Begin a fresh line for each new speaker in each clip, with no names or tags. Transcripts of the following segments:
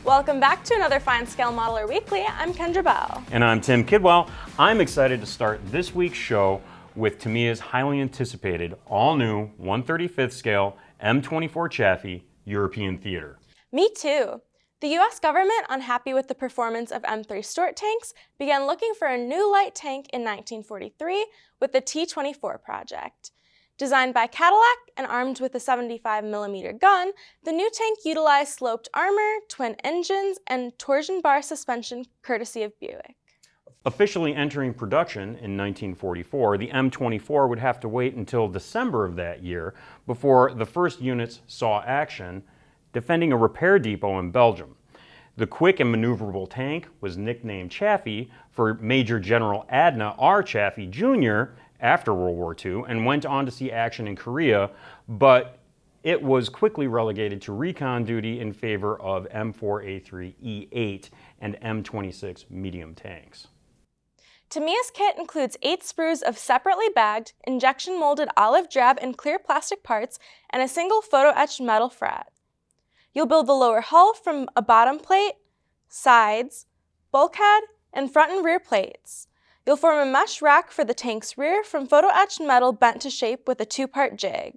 Welcome back to another FineScale Modeler Weekly. I'm Kendra Bell.
And I'm Tim Kidwell. I'm excited to start this week's show with Tamiya's highly anticipated, all-new 1/35th scale M24 Chaffee European theater.
Me too. The US government, unhappy with the performance of M3 Stuart tanks, began looking for a new light tank in 1943 with the T-24 project. Designed by Cadillac and armed with a 75mm gun, the new tank utilized sloped armor, twin engines, and torsion bar suspension courtesy of Buick.
Officially entering production in 1944, the M24 would have to wait until December of that year before the first units saw action, defending a repair depot in Belgium. The quick and maneuverable tank was nicknamed Chaffee for Major General Adna R. Chaffee Jr. after World War II and went on to see action in Korea, but it was quickly relegated to recon duty in favor of M4A3E8 and M26 medium tanks.
Tamiya's kit includes 8 sprues of separately bagged, injection molded olive drab and clear plastic parts and a single photo-etched metal fret. You'll build the lower hull from a bottom plate, sides, bulkhead, and front and rear plates. You'll form a mesh rack for the tank's rear from photo-etched metal bent to shape with a 2-part jig.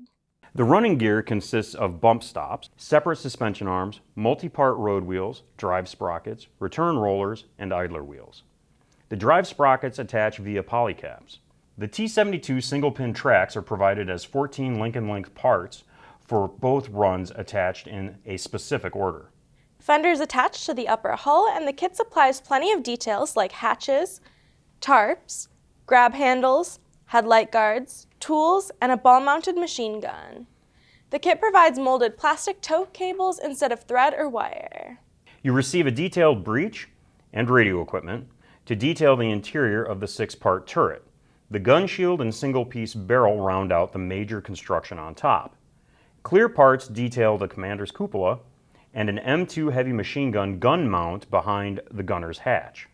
The running gear consists of bump stops, separate suspension arms, multi-part road wheels, drive sprockets, return rollers, and idler wheels. The drive sprockets attach via polycaps. The T72 single-pin tracks are provided as 14 Lincoln-length parts for both runs attached in a specific order.
Fenders attached to the upper hull, and the kit supplies plenty of details like hatches, tarps, grab handles, headlight guards, tools, and a ball-mounted machine gun. The kit provides molded plastic tow cables instead of thread or wire.
You receive a detailed breech and radio equipment to detail the interior of the 6-part turret. The gun shield and single-piece barrel round out the major construction on top. Clear parts detail the commander's cupola and an M2 heavy machine gun mount behind the gunner's hatch.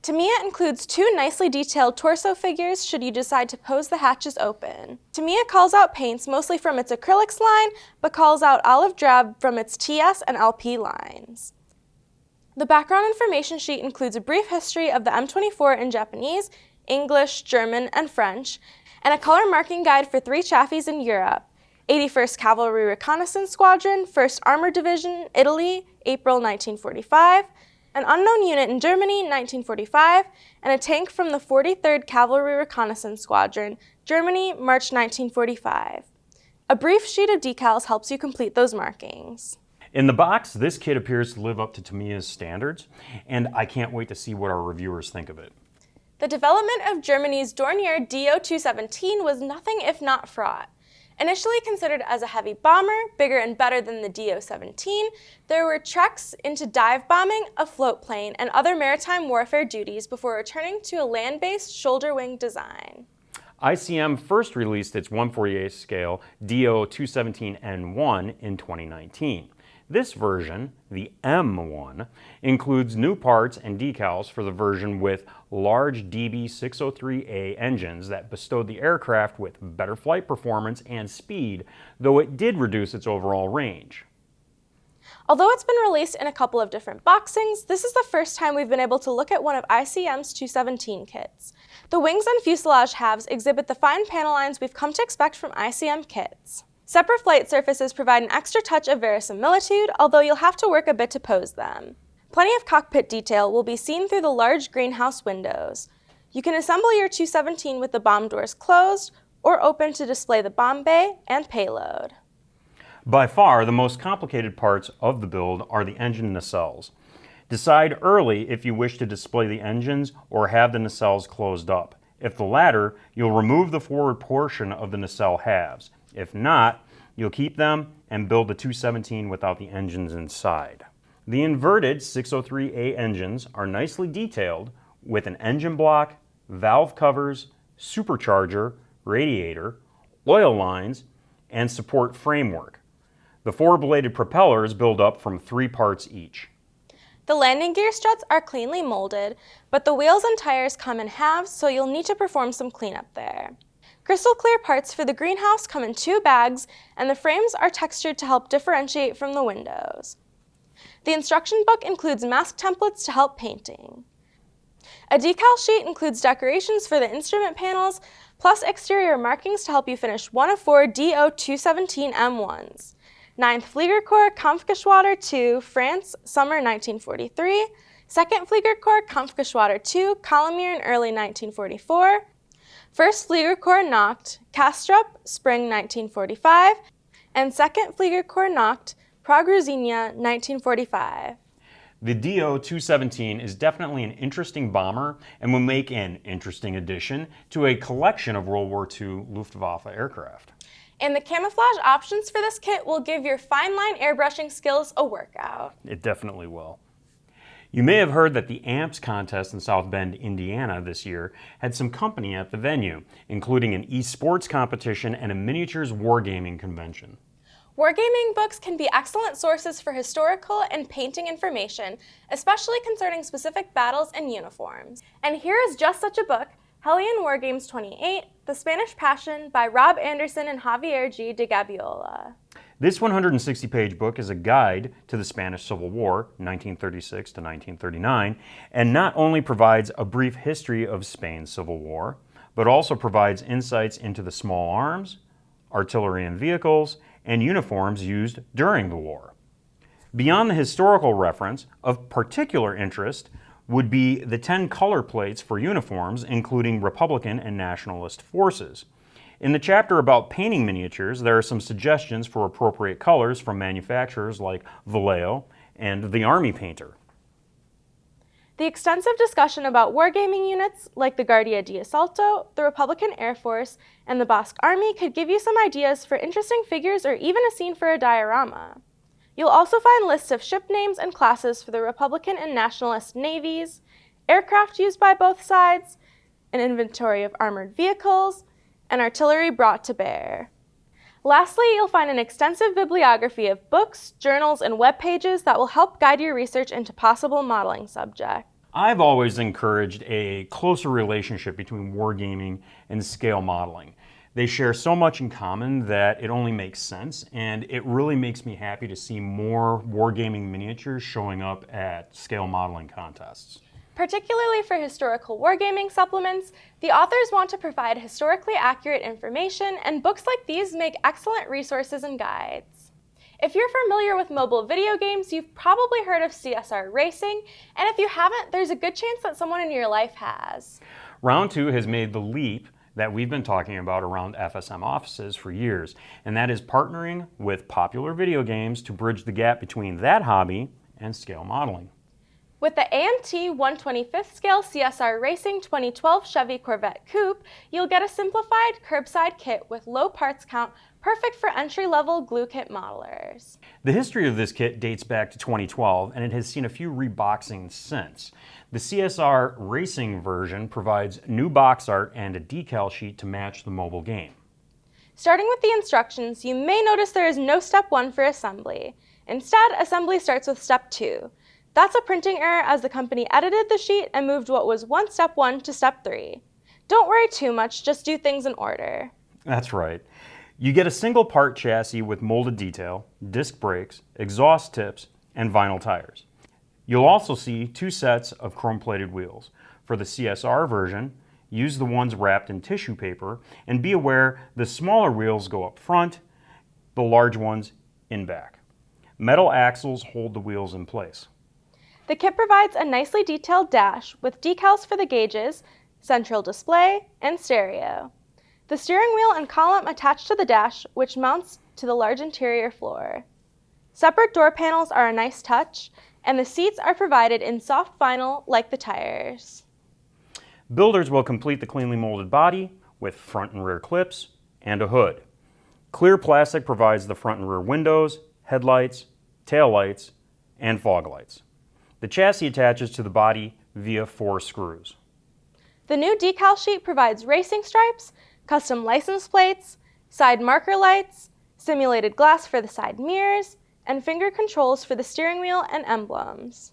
Tamiya includes 2 nicely detailed torso figures should you decide to pose the hatches open. Tamiya calls out paints mostly from its acrylics line, but calls out olive drab from its TS and LP lines. The background information sheet includes a brief history of the M24 in Japanese, English, German, and French, and a color marking guide for 3 Chafees in Europe: 81st Cavalry Reconnaissance Squadron, 1st Armored Division, Italy, April 1945, an unknown unit in Germany, 1945, and a tank from the 43rd Cavalry Reconnaissance Squadron, Germany, March 1945. A brief sheet of decals helps you complete those markings.
In the box, this kit appears to live up to Tamiya's standards, and I can't wait to see what our reviewers think of it.
The development of Germany's Dornier Do-217 was nothing if not fraught. Initially considered as a heavy bomber, bigger and better than the Do-17, there were treks into dive bombing, a float plane, and other maritime warfare duties before returning to a land-based shoulder wing design.
ICM first released its 1/48 scale Do-217N1 in 2019. This version, the M1, includes new parts and decals for the version with large DB603A engines that bestowed the aircraft with better flight performance and speed, though it did reduce its overall range.
Although it's been released in a couple of different boxings, this is the first time we've been able to look at one of ICM's 217 kits. The wings and fuselage halves exhibit the fine panel lines we've come to expect from ICM kits. Separate flight surfaces provide an extra touch of verisimilitude, although you'll have to work a bit to pose them. Plenty of cockpit detail will be seen through the large greenhouse windows. You can assemble your 217 with the bomb doors closed or open to display the bomb bay and payload.
By far, the most complicated parts of the build are the engine nacelles. Decide early if you wish to display the engines or have the nacelles closed up. If the latter, you'll remove the forward portion of the nacelle halves. If not, you'll keep them and build the 217 without the engines inside. The inverted 603A engines are nicely detailed with an engine block, valve covers, supercharger, radiator, oil lines, and support framework. The 4-bladed propellers build up from 3 parts each.
The landing gear struts are cleanly molded, but the wheels and tires come in halves, so you'll need to perform some cleanup there. Crystal clear parts for the greenhouse come in 2 bags, and the frames are textured to help differentiate from the windows. The instruction book includes mask templates to help painting. A decal sheet includes decorations for the instrument panels, plus exterior markings to help you finish one of 4 DO217 M1s. 9th Fliegerkorps Kampfgeschwader 2, France, summer 1943. 2nd Fliegerkorps Kampfgeschwader 2, Colombier in early 1944. 1st Fliegerkorps Nacht, Kastrup, spring 1945. And 2nd Fliegerkorps Nacht, Prague-Ruzynia, 1945.
The DO-217 is definitely an interesting bomber and will make an interesting addition to a collection of World War II Luftwaffe aircraft.
And the camouflage options for this kit will give your fine line airbrushing skills a workout.
It definitely will. You may have heard that the AMPS contest in South Bend, Indiana this year had some company at the venue, including an esports competition and a miniatures wargaming convention.
Wargaming books can be excellent sources for historical and painting information, especially concerning specific battles and uniforms. And here is just such a book, Helion Wargames 28, The Spanish Passion by Rob Anderson and Javier G. de Gabiola.
This 160-page book is a guide to the Spanish Civil War, 1936 to 1939, and not only provides a brief history of Spain's Civil War, but also provides insights into the small arms, artillery and vehicles, and uniforms used during the war. Beyond the historical reference, of particular interest would be the 10 color plates for uniforms, including Republican and Nationalist forces. In the chapter about painting miniatures, there are some suggestions for appropriate colors from manufacturers like Vallejo and the Army Painter.
The extensive discussion about wargaming units like the Guardia di Assalto, the Republican Air Force, and the Basque Army could give you some ideas for interesting figures or even a scene for a diorama. You'll also find lists of ship names and classes for the Republican and Nationalist navies, aircraft used by both sides, an inventory of armored vehicles, and artillery brought to bear. Lastly, you'll find an extensive bibliography of books, journals, and web pages that will help guide your research into possible modeling subjects.
I've always encouraged a closer relationship between wargaming and scale modeling. They share so much in common that it only makes sense, and it really makes me happy to see more wargaming miniatures showing up at scale modeling contests.
Particularly for historical wargaming supplements, the authors want to provide historically accurate information, and books like these make excellent resources and guides. If you're familiar with mobile video games, you've probably heard of CSR Racing, and if you haven't, there's a good chance that someone in your life has.
Round 2 has made the leap that we've been talking about around FSM offices for years, and that is partnering with popular video games to bridge the gap between that hobby and scale modeling.
With the AMT 125th Scale CSR Racing 2012 Chevy Corvette Coupe, you'll get a simplified curbside kit with low parts count, perfect for entry-level glue kit modelers.
The history of this kit dates back to 2012, and it has seen a few reboxings since. The CSR Racing version provides new box art and a decal sheet to match the mobile game.
Starting with the instructions, you may notice there is no step 1 for assembly. Instead, assembly starts with step 2. That's a printing error, as the company edited the sheet and moved what was once step 1 to step 3. Don't worry too much, just do things in order.
That's right. You get a single part chassis with molded detail, disc brakes, exhaust tips, and vinyl tires. You'll also see 2 sets of chrome-plated wheels. For the CSR version, use the ones wrapped in tissue paper, and be aware the smaller wheels go up front, the large ones in back. Metal axles hold the wheels in place.
The kit provides a nicely detailed dash with decals for the gauges, central display, and stereo. The steering wheel and column attach to the dash, which mounts to the large interior floor. Separate door panels are a nice touch, and the seats are provided in soft vinyl like the tires.
Builders will complete the cleanly molded body with front and rear clips and a hood. Clear plastic provides the front and rear windows, headlights, tail lights, and fog lights. The chassis attaches to the body via 4 screws.
The new decal sheet provides racing stripes, custom license plates, side marker lights, simulated glass for the side mirrors, and finger controls for the steering wheel and emblems.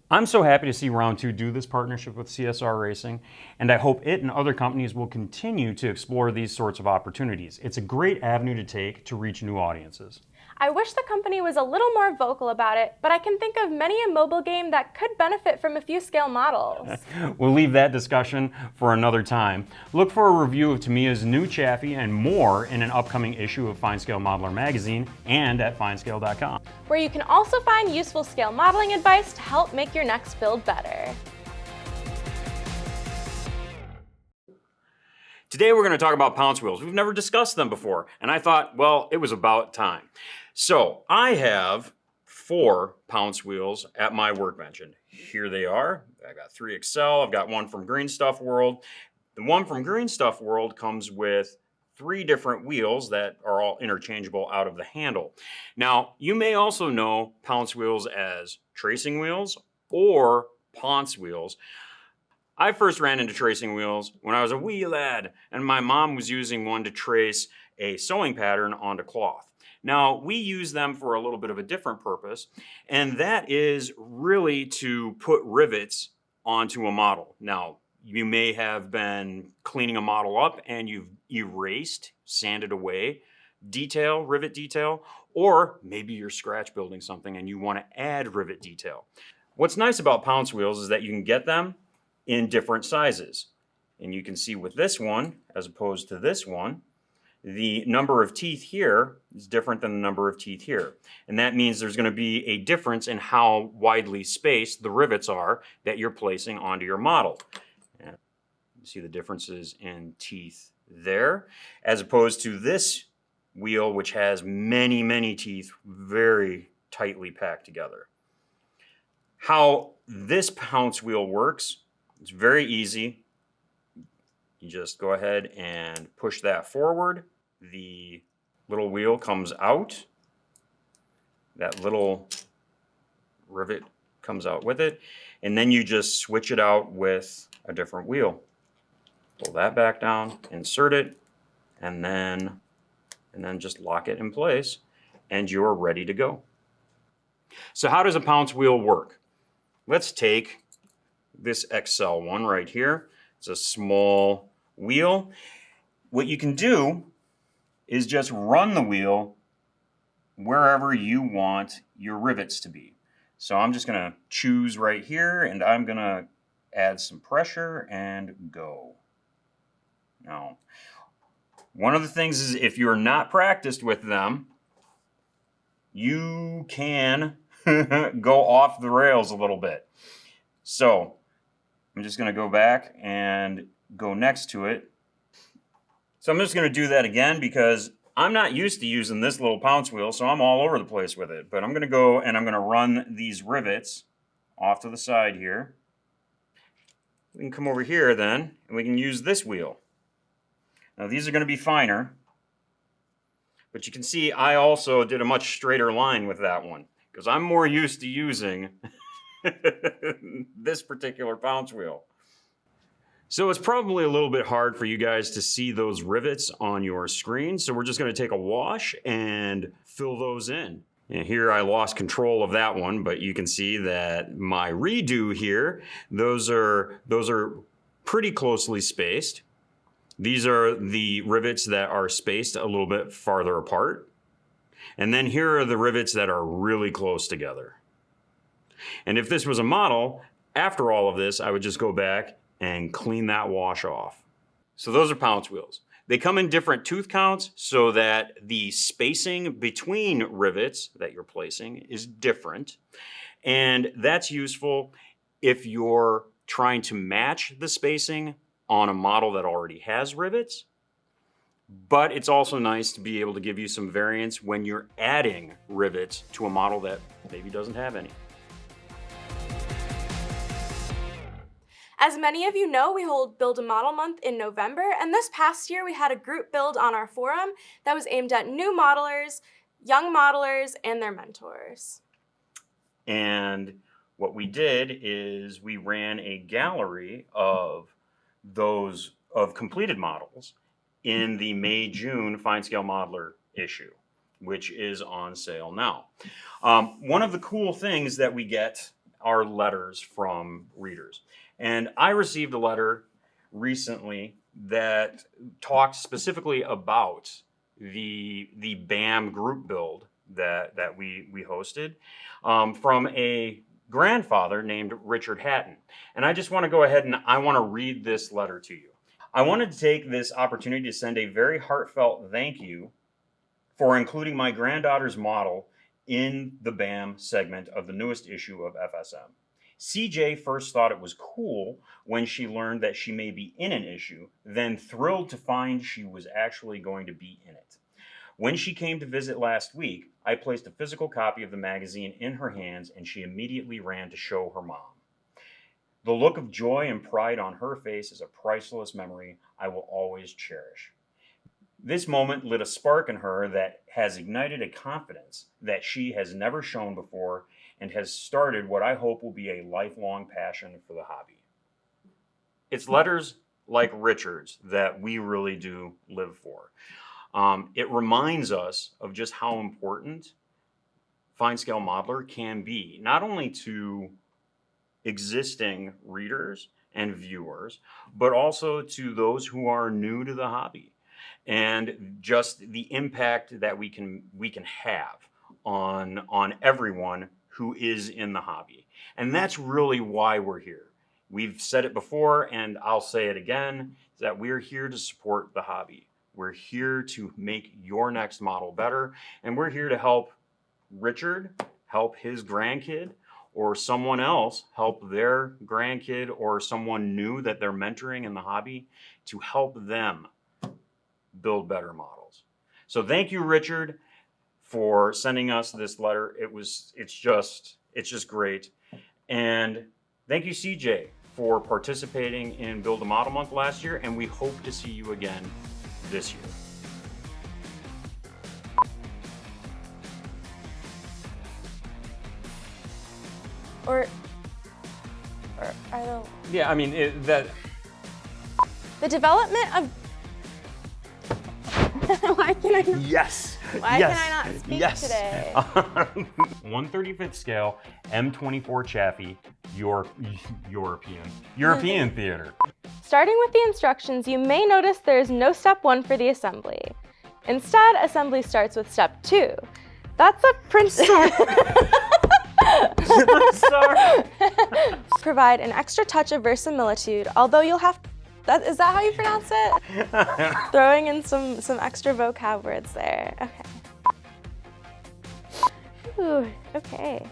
I'm so happy to see Round 2 do this partnership with CSR Racing, and I hope it and other companies will continue to explore these sorts of opportunities. It's a great avenue to take to reach new audiences.
I wish the company was a little more vocal about it, but I can think of many a mobile game that could benefit from a few scale models.
We'll leave that discussion for another time. Look for a review of Tamiya's new Chaffee and more in an upcoming issue of FineScale Modeler magazine and at finescale.com.
Where you can also find useful scale modeling advice to help make your next build better.
Today we're going to talk about Pounce wheels. We've never discussed them before, and I thought, well, it was about time. So I have 4 Pounce wheels at my workbench, and here they are. I got 3 Excel. I've got one from Green Stuff World. The one from Green Stuff World comes with 3 different wheels that are all interchangeable out of the handle. Now, you may also know Pounce wheels as tracing wheels or Pounce wheels. I first ran into tracing wheels when I was a wee lad, and my mom was using one to trace a sewing pattern onto cloth. Now, we use them for a little bit of a different purpose, and that is really to put rivets onto a model. Now, you may have been cleaning a model up and you've erased, sanded away detail, rivet detail, or maybe you're scratch building something and you want to add rivet detail. What's nice about Pounce wheels is that you can get them in different sizes. And you can see with this one, as opposed to this one, the number of teeth here is different than the number of teeth here. And that means there's going to be a difference in how widely spaced the rivets are that you're placing onto your model. And you see the differences in teeth there, as opposed to this wheel, which has many, many teeth very tightly packed together. How this Pounce wheel works, it's very easy. You just go ahead and push that forward. The little wheel comes out. That little rivet comes out with it. And then you just switch it out with a different wheel. Pull that back down, insert it, and then just lock it in place, and you're ready to go. So how does a Pounce wheel work? Let's take this XL one right here. It's a small wheel. What you can do is just run the wheel wherever you want your rivets to be. So I'm just going to choose right here, and I'm going to add some pressure and go. Now, one of the things is if you're not practiced with them, you can go off the rails a little bit. So I'm just going to go back and go next to it. So I'm just going to do that again because I'm not used to using this little Pounce wheel, so I'm all over the place with it. But I'm going to go and I'm going to run these rivets off to the side here. We can come over here then, and we can use this wheel. Now these are going to be finer, but you can see I also did a much straighter line with that one because I'm more used to using this particular Pounce wheel. So it's probably a little bit hard for you guys to see those rivets on your screen. So we're just going to take a wash and fill those in. And here I lost control of that one, but you can see that my redo here, those are pretty closely spaced. These are the rivets that are spaced a little bit farther apart. And then here are the rivets that are really close together. And if this was a model, after all of this, I would just go back and clean that wash off. So those are Pounce wheels. They come in different tooth counts so that the spacing between rivets that you're placing is different. And that's useful if you're trying to match the spacing on a model that already has rivets. But it's also nice to be able to give you some variance when you're adding rivets to a model that maybe doesn't have any.
As many of you know, we hold Build a Model Month in November, and this past year we had a group build on our forum that was aimed at new modelers, young modelers, and their mentors.
And what we did is we ran a gallery of completed models in the May-June FineScale Modeler issue, which is on sale now. One of the cool things that we get are letters from readers. And I received a letter recently that talked specifically about the BAM group build that we hosted from a grandfather named Richard Hatton. And I just want to go ahead and I want to read this letter to you. I wanted to take this opportunity to send a very heartfelt thank you for including my granddaughter's model in the BAM segment of the newest issue of FSM. CJ first thought it was cool when she learned that she may be in an issue, then thrilled to find she was actually going to be in it. When she came to visit last week, I placed a physical copy of the magazine in her hands and she immediately ran to show her mom. The look of joy and pride on her face is a priceless memory I will always cherish. This moment lit a spark in her that has ignited a confidence that she has never shown before and has started what I hope will be a lifelong passion for the hobby. It's letters like Richard's that we really do live for. It reminds us of just how important FineScale Modeler can be, not only to existing readers and viewers, but also to those who are new to the hobby, and just the impact that we can have on everyone who is in the hobby. And that's really why we're here. We've said it before, and I'll say it again, is that we're here to support the hobby. We're here to make your next model better, and we're here to help Richard help his grandkid, or someone else help their grandkid, or someone new that they're mentoring in the hobby, to help them build better models. So thank you, Richard, for sending us this letter. It's just great. And thank you, CJ, for participating in Build a Model Month last year, and we hope to see you again this year.
Or I don't.
Yeah, I mean,
The development of. Why can I not?
Yes.
Why can I not speak today?
1/35th scale M24 Chaffee, European theater.
Starting with the instructions, you may notice there is no step 1 for the assembly. Instead, assembly starts with step 2. That's a
I'm sorry.
Provide an extra touch of verisimilitude, although you'll have. Is that how you pronounce it? Throwing in some extra vocab words there. Okay. Ooh, okay.